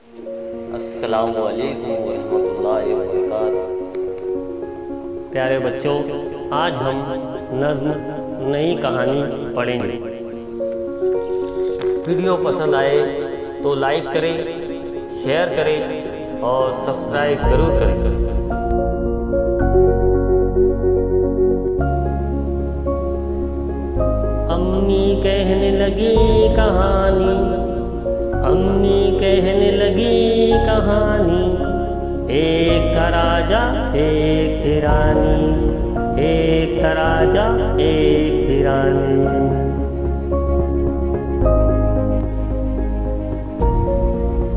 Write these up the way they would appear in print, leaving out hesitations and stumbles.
अस्सलामु अलैकुम वरहमतुल्लाहि वबरकातुहू। प्यारे बच्चों, आज हम नज़्म नई कहानी पढ़ेंगे। वीडियो पसंद आए तो लाइक करें, शेयर करें और सब्सक्राइब ज़रूर करें। अम्मी कहने लगी कहानी, अम्मी कहने लगी कहानी, एक था राजा एक थी रानी, एक था राजा एक थी रानी।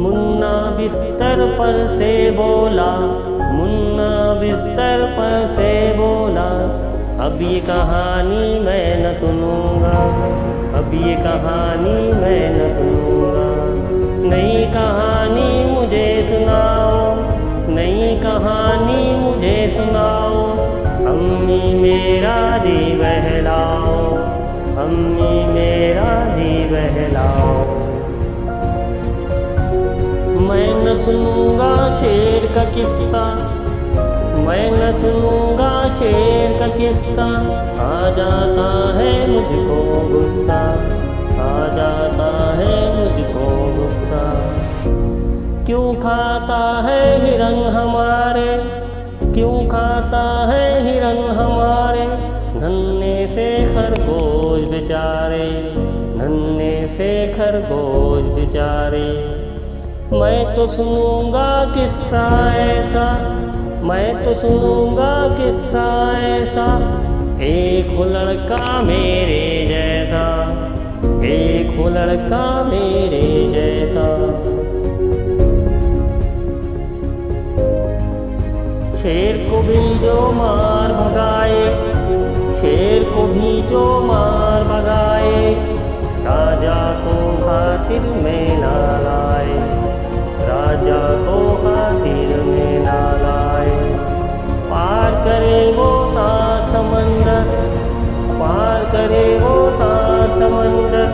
मुन्ना बिस्तर पर से बोला, मुन्ना बिस्तर पर से बोला, अब ये कहानी मैं न सुनूंगा, अब ये कहानी मैं न सुनूंगा। नई कहानी मुझे सुनाओ, नई कहानी मुझे सुनाओ, अम्मी मेरा जी बहलाओ, अम्मी मेरा जी बहलाओ। मैं न सुनूंगा शेर का किस्सा, मैं न सुनूंगा शेर का किस्सा, आ जाता है मुझको गुस्सा, आ जाता है मुझको गुस्सा। क्यों खाता है हिरन हमारे, क्यों खाता है हिरन हमारे, नन्हे से खरगोश बेचारे, नन्हे से खरगोश बेचारे। मैं तो सुनूंगा किस्सा ऐसा, मैं तो सुनूंगा किस्सा ऐसा, एक हो लड़का मेरे जैसा, एक हो लड़का मेरे जैसा। शेर को भी जो मार भगाए, शेर को भी जो मार भगाए, राजा को खातिर में ना लाए, राजा को खातिर में ना लाए। पार करे वो सात समंदर, पार करे वो सात समंदर,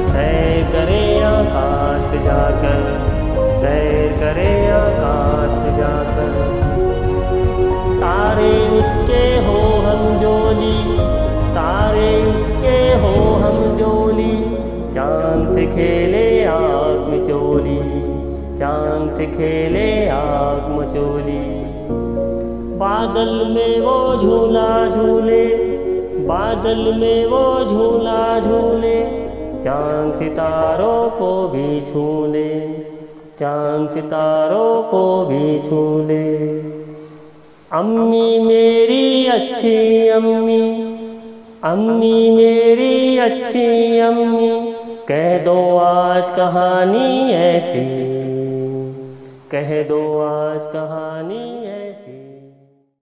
सैर करे आकाश पे जाकर, सैर करे आकाश पे जाकर। तारे उसके हो हम जोली, तारे उसके हो हम जोली, चांद से खेले आग मचोली, चांद से खेले आग मचोली। बादल में वो झूला झूले, बादल में वो झूला झूले, चांद सितारों को भी छू ले, चांद सितारों को भी छू ले। अम्मी मेरी अच्छी अम्मी, अम्मी मेरी अच्छी अम्मी, कह दो आज कहानी ऐसी, कह दो आज कहानी ऐसी।